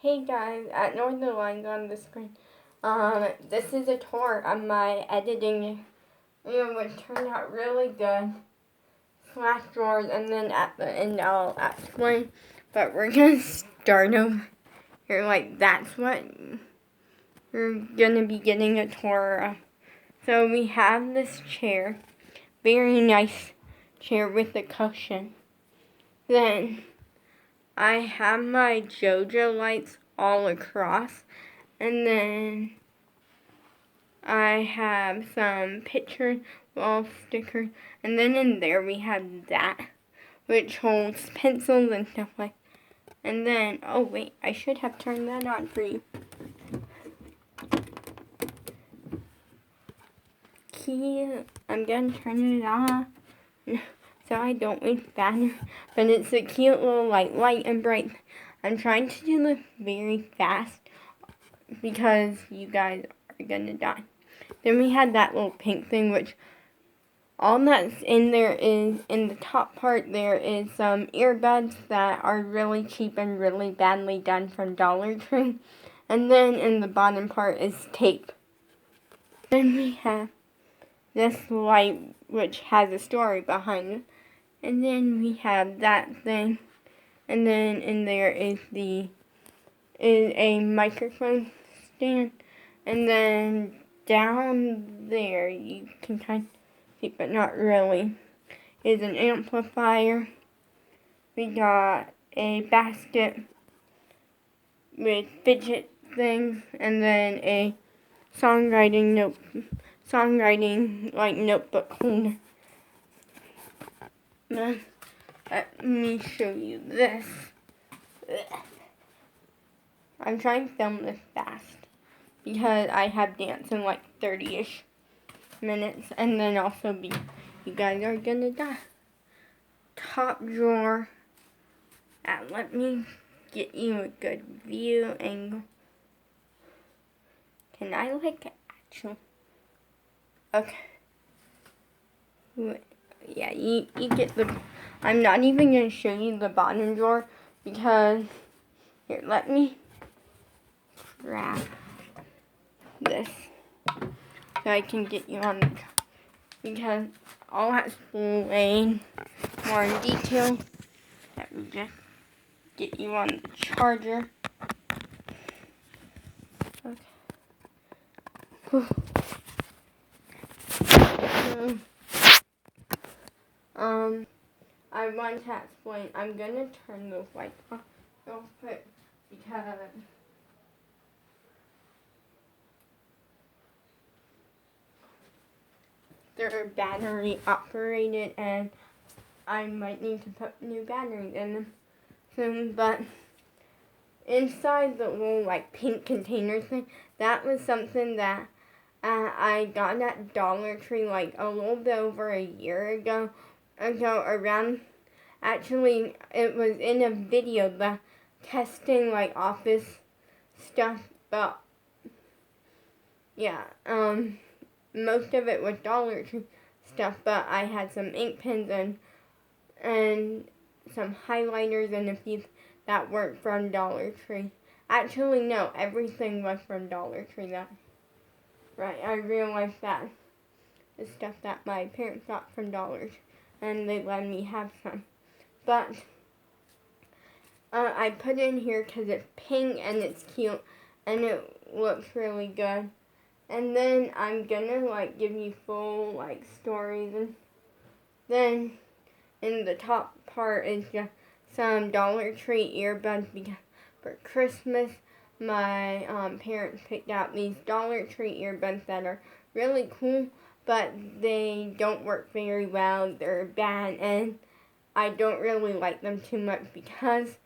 Hey guys, at Northern Lines on the screen. This is a tour of my editing, which turned out really good. Slash drawers, and then at the end I'll explain. But we're gonna start over here. Like that's what you're gonna be getting a tour of. So we have this chair, very nice chair with a cushion. Then I have my JoJo lights all across, and then I have some picture wall stickers, and then in there we have that, which holds pencils and stuff like that. And then, oh wait, I should have turned that on for you. Key, I'm gonna turn it on so I don't waste battery, but it's a cute little light and bright. I'm trying to do this very fast because you guys are gonna die. Then we had that little pink thing, which all that's in there is, in the top part there is some earbuds that are really cheap and really badly done from Dollar Tree. And then in the bottom part is tape. Then we have this light, which has a story behind it. And then we have that thing. And then in there is a microphone stand. And then down there, you can kind of see, but not really, is an amplifier. We got a basket with fidget things, and then a songwriting notebook holder. Now, let me show you this. I'm trying to film this fast because I have dance in like 30-ish minutes, and then also you guys are gonna die. Top drawer. Let me get you a good view angle. Can I actually? Okay. Yeah, you get the. I'm not even gonna show you the bottom drawer because here, let me grab this so I can get you on the because I'll explain more in detail. Let me just get you on the charger. Okay. I want to explain. I'm gonna turn those lights off real quick because they're battery operated, and I might need to put new batteries in them soon. But inside the little pink container thing, that was something that I got at Dollar Tree a little bit over a year ago. Actually, it was in a video that testing office stuff, but yeah, most of it was Dollar Tree stuff, but I had some ink pens and some highlighters and a few that weren't from Dollar Tree. Actually, no, everything was from Dollar Tree. Right, I realized that the stuff that my parents got from Dollar Tree, and they let me have some. But I put it in here because it's pink and it's cute and it looks really good. And then I'm gonna give you full stories, and then in the top part is just some Dollar Tree earbuds because for Christmas my parents picked out these Dollar Tree earbuds that are really cool, but they don't work very well. They're bad, and I don't really like them too much because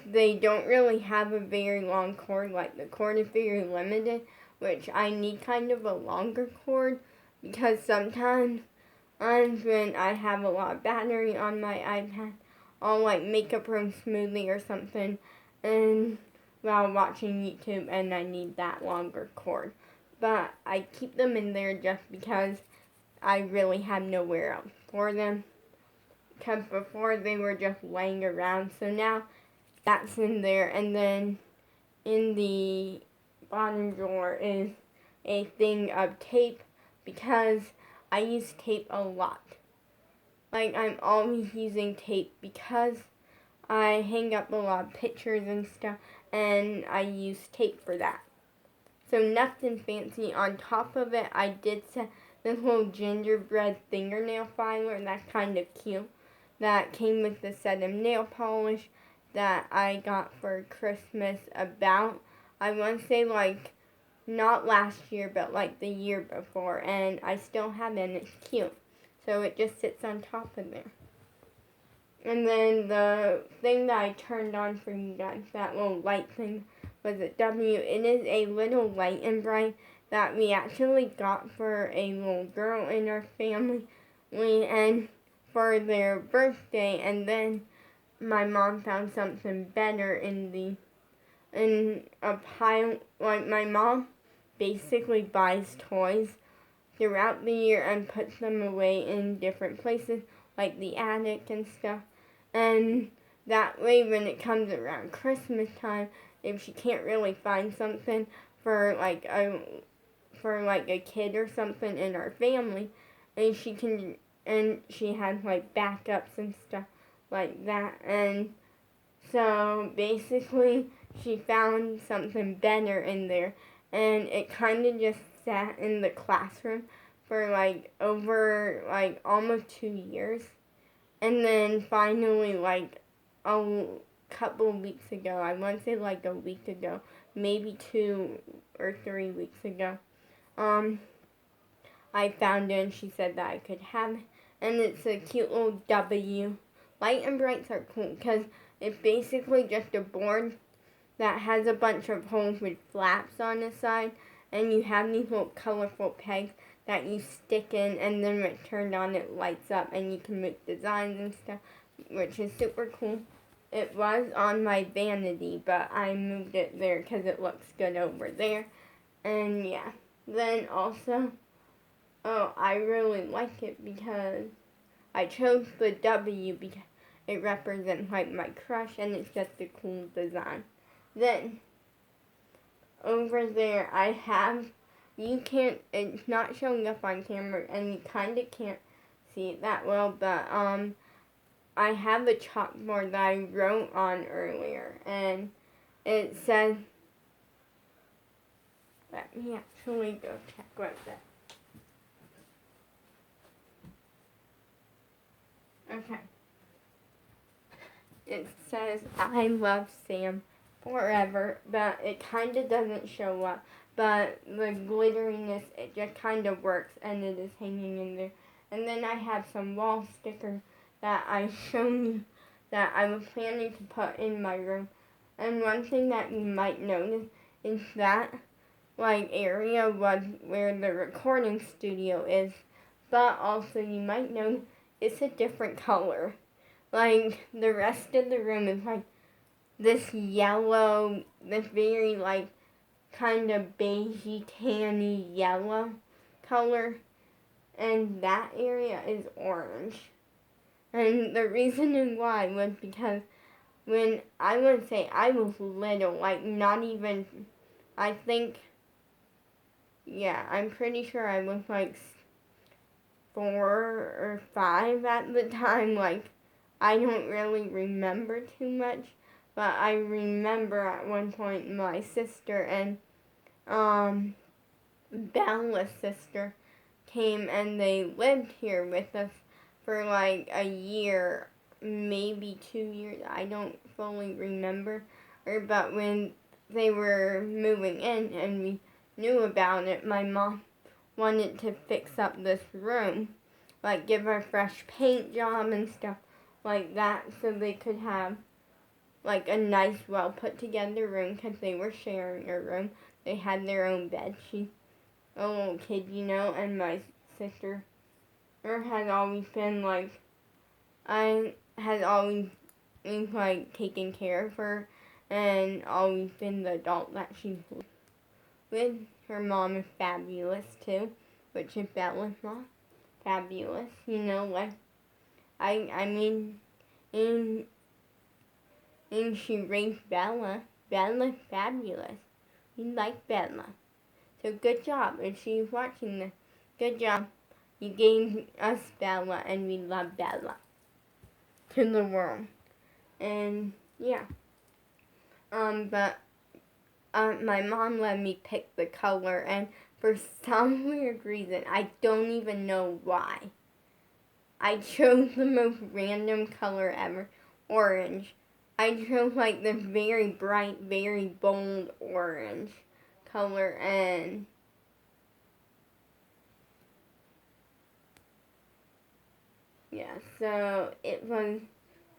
they don't really have a very long cord. The cord is very limited, which I need kind of a longer cord because sometimes when I have a lot of battery on my iPad, I'll make a pro smoothie or something and while watching YouTube, and I need that longer cord. But I keep them in there just because I really have nowhere else for them. Because before they were just laying around, so now that's in there. And then in the bottom drawer is a thing of tape because I use tape a lot. Like, I'm always using tape because I hang up a lot of pictures and stuff, and I use tape for that. So nothing fancy. On top of it, I did set this little gingerbread fingernail filer. That's kind of cute. That came with the set of nail polish that I got for Christmas about, I want to say, like, not last year, but like the year before. And I still have it, and it's cute. So it just sits on top of there. And then the thing that I turned on for you guys, that little light thing, was a W. It is a little light and bright that we actually got for a little girl in our family and for their birthday. And then my mom found something better in a pile. Like, my mom basically buys toys throughout the year and puts them away in different places, like the attic and stuff. And that way, when it comes around Christmas time, if she can't really find something for like a kid or something in our family, and she has like backups and stuff like that. And so basically, she found something better in there, and it kind of just sat in the classroom for like over like almost 2 years. And then finally, like a couple of weeks ago, I want to say like a week ago, maybe 2 or 3 weeks ago, I found it and she said that I could have it. And it's a cute little W. Light and brights are cool because it's basically just a board that has a bunch of holes with flaps on the side. And you have these little colorful pegs that you stick in, and then when it's turned on, it lights up, and you can make designs and stuff, which is super cool. It was on my vanity, but I moved it there because it looks good over there. And yeah, then also, I really like it because I chose the W because it represents like my crush, and it's just a cool design. Then over there I have, it's not showing up on camera and you kind of can't see it that well, but I have a chalkboard that I wrote on earlier, and it says, let me actually go check what that. Okay. It says, I love Sam forever, but it kind of doesn't show up. But the glitteriness, it just kind of works, and it is hanging in there. And then I have some wall stickers that I shown you that I was planning to put in my room. And one thing that you might notice is that like area was where the recording studio is, but also you might notice it's a different color. Like, the rest of the room is like this yellow, this very like kind of beigey, tanny yellow color, and that area is orange. And the reason why was because when I would say I was little, like not even, I think, yeah, I'm pretty sure I was like 4 or 5 at the time. Like, I don't really remember too much, but I remember at one point my sister and Bella's sister came and they lived here with us for like a year, maybe 2 years. I don't fully remember. But when they were moving in and we knew about it, my mom wanted to fix up this room, like give her a fresh paint job and stuff like that, so they could have like a nice, well put together room, because they were sharing a room. They had their own bed. She's a little kid, and my sister had always been like, I had always been like taking care of her and always been the adult that she's with. Her mom is fabulous too, which is Bella's mom. Fabulous, like, I mean, and she raised Bella, Bella fabulous. We like Bella. So good job. If she's watching this, good job. You gave us Bella and we love Bella to the world. And yeah. But my mom let me pick the color, and for some weird reason, I don't even know why, I chose the most random color ever, orange. I chose like the very bright, very bold orange color, and yeah, so it was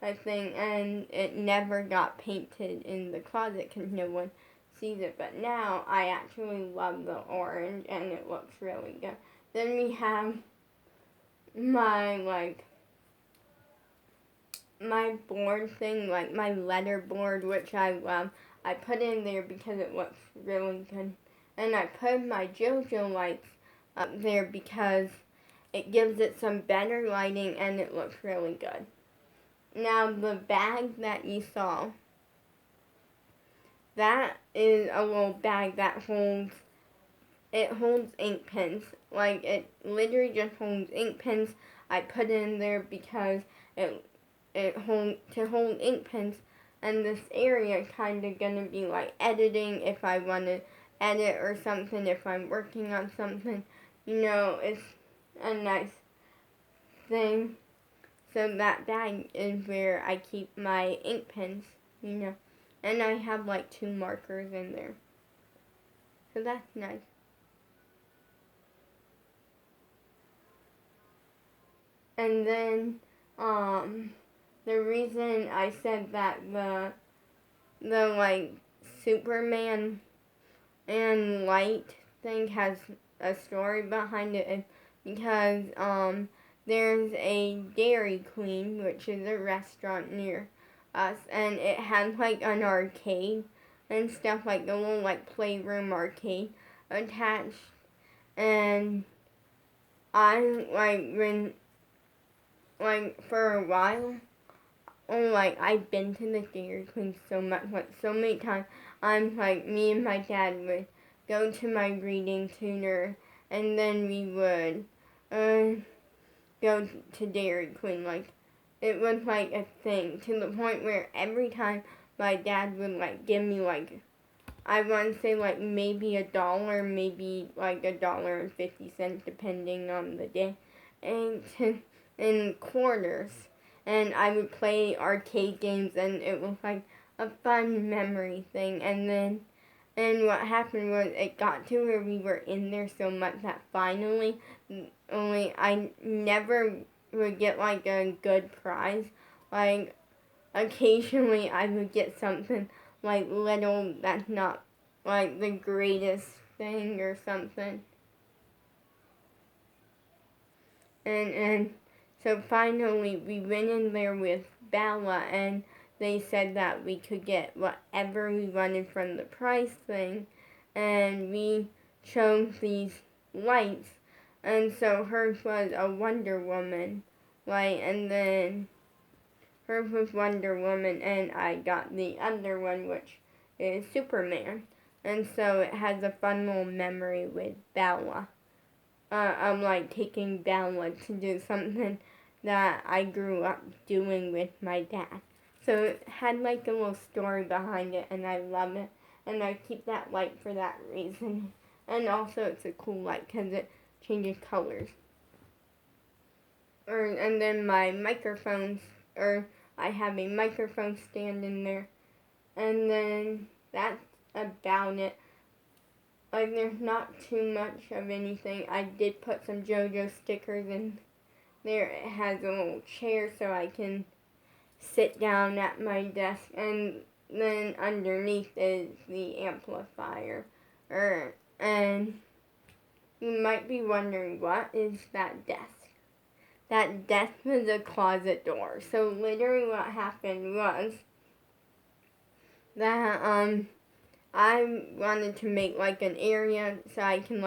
a thing, and it never got painted in the closet because no one sees it. But now I actually love the orange, and it looks really good. Then we have my my board thing, like my letter board, which I love. I put in there because it looks really good. And I put my JoJo lights up there because it gives it some better lighting and it looks really good. Now the bag that you saw, that is a little bag that holds ink pens. Like, it literally just holds ink pens. I put it in there because it hold ink pens, and this area kind of gonna be like editing if I want to edit or something, if I'm working on something, it's a nice thing. So that bag is where I keep my ink pens, and I have like 2 markers in there, so that's nice. And then the reason I said that the like Superman and light thing has a story behind it is because there's a Dairy Queen, which is a restaurant near us, and it has like an arcade and stuff, like a little like playroom arcade attached. And I for a while, I've been to the Dairy Queen so much, so many times. Me and my dad would go to my reading tutor, and then we would go to Dairy Queen. It was like a thing, to the point where every time my dad would give me I want to say maybe $1, maybe $1.50, depending on the day, and in quarters. And I would play arcade games, and it was a fun memory thing. And what happened was it got to where we were in there so much that finally, only I never would get a good prize. Occasionally I would get something little that's not the greatest thing or something. And so finally we went in there with Bella, and they said that we could get whatever we wanted from the price thing, and we chose these lights, and so hers was a Wonder Woman light, and then hers was Wonder Woman, and I got the other one, which is Superman, and so it has a fun little memory with Bella. I'm taking Bella to do something that I grew up doing with my dad. So it had a little story behind it, and I love it. And I keep that light for that reason. And also it's a cool light because it changes colors. And then my microphones, I have a microphone stand in there. And then that's about it. There's not too much of anything. I did put some JoJo stickers in there. It has a little chair so I can sit down at my desk, and then underneath is the amplifier. And you might be wondering, what is that desk? That desk was a closet door. So literally what happened was that I wanted to make an area so I can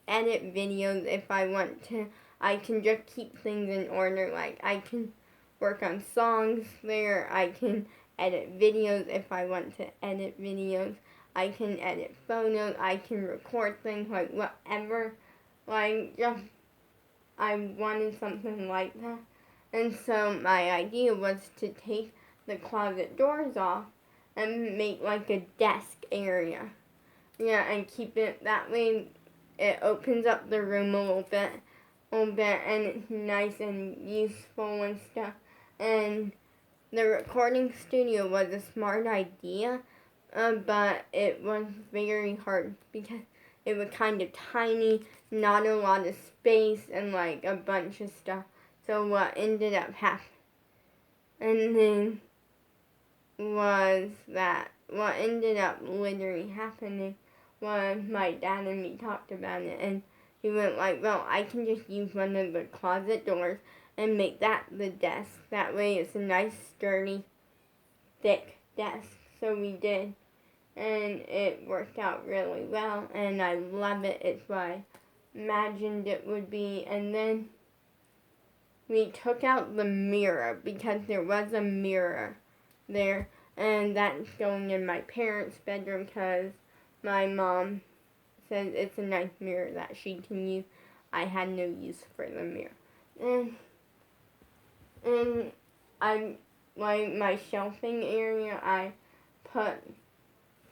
edit videos if I want to. I can just keep things in order. I can work on songs there. I can edit videos if I want to edit videos. I can edit photos. I can record things, like whatever. Like, just, I wanted something like that. And so my idea was to take the closet doors off and make like a desk area. Yeah, and keep it that way. It opens up the room a little bit, and it's nice and useful and stuff. And the recording studio was a smart idea, but it was very hard because it was kind of tiny, not a lot of space, and like a bunch of stuff. So what ended up happening was that what ended up literally happening was my dad and me talked about it, and he went like, well, I can just use one of the closet doors and make that the desk. That way it's a nice, sturdy, thick desk. So we did, and it worked out really well, and I love it. It's what I imagined it would be. And then we took out the mirror because there was a mirror there, and that's going in my parents' bedroom because my mom says it's a nice mirror that she can use. I had no use for the mirror. And I, like my shelving area, I put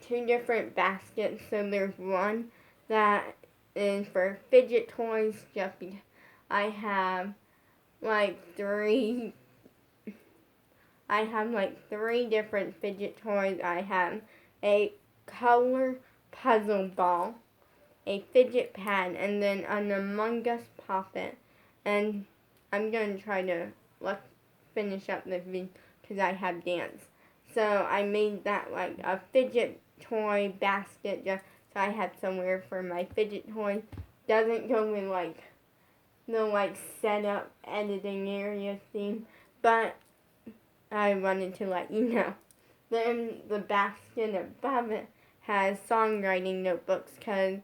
2 different baskets. So there's one that is for fidget toys, just because I have like 3 different fidget toys. I have a color puzzle ball, a fidget pad, and then an Among Us puppet. And I'm going to try to finish up the video because I have dance. So I made that like a fidget toy basket just so I had somewhere for my fidget toys. Doesn't go with like the like setup editing area theme, but I wanted to let you know. Then the basket above it has songwriting notebooks because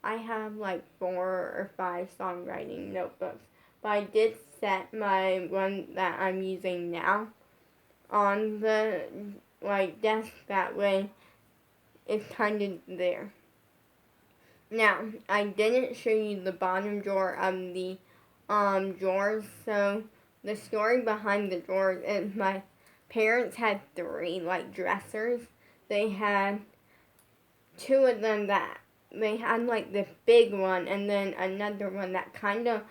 I have like 4 or 5 songwriting notebooks. But I did set my one that I'm using now on the like desk, that way it's kind of there. Now, I didn't show you the bottom drawer of the drawers, so the story behind the drawers is my parents had 3 like dressers. They had 2 of them that they had like the big one, and then another one that kind of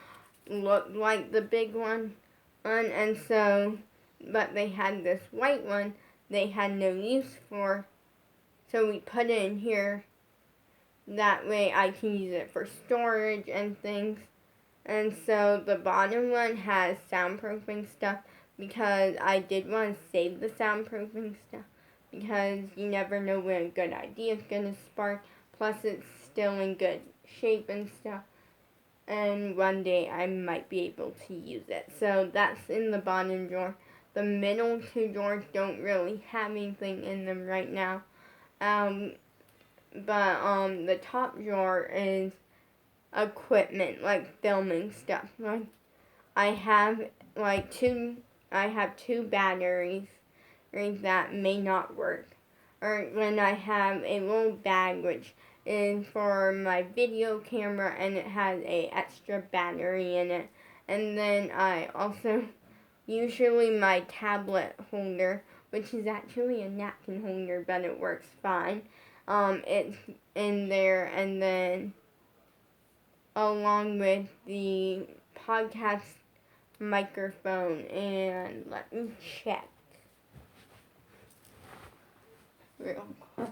looked like the big one, and so, but they had this white one they had no use for, so we put it in here. That way I can use it for storage and things. And so the bottom one has soundproofing stuff because I did want to save the soundproofing stuff because you never know when a good idea is going to spark. Plus it's still in good shape and stuff. And one day I might be able to use it. So that's in the bottom drawer. The middle 2 drawers don't really have anything in them right now. But the top drawer is equipment, like filming stuff. Like I have like 2 batteries that may not work. Or when I have a little bag which is for my video camera and it has a extra battery in it. And then I also, usually my tablet holder, which is actually a napkin holder, but it works fine. It's in there, and then along with the podcast microphone, and let me check real quick.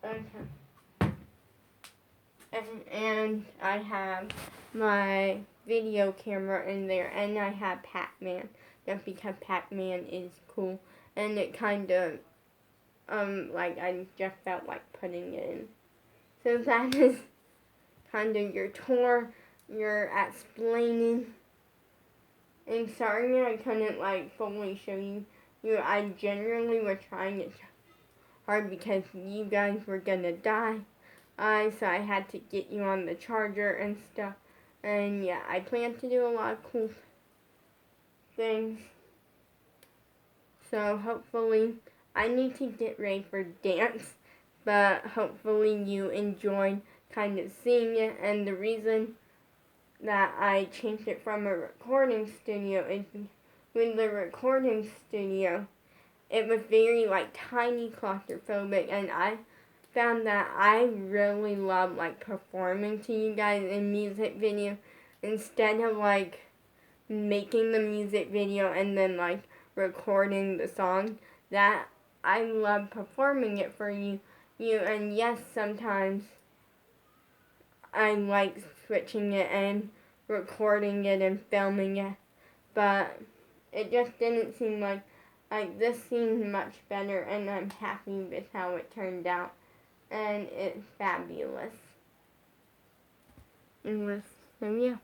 Okay. And I have my video camera in there, and I have Pac-Man, just because Pac-Man is cool, and it kind of, like I just felt like putting it in. So that is kind of your tour, your explaining. And sorry I couldn't like fully show you. I generally was trying it hard because you guys were gonna die. So I had to get you on the charger and stuff. And yeah, I plan to do a lot of cool things. So hopefully, I need to get ready for dance, but hopefully you enjoyed kind of seeing it. And the reason that I changed it from a recording studio is with the recording studio, it was very like tiny claustrophobic, and I found that I really love like performing to you guys in music video instead of like making the music video and then like recording the song. That I love performing it for you, and yes, sometimes I like switching it and recording it and filming it, but it just didn't seem like this seemed much better, and I'm happy with how it turned out, and it's fabulous. So yeah.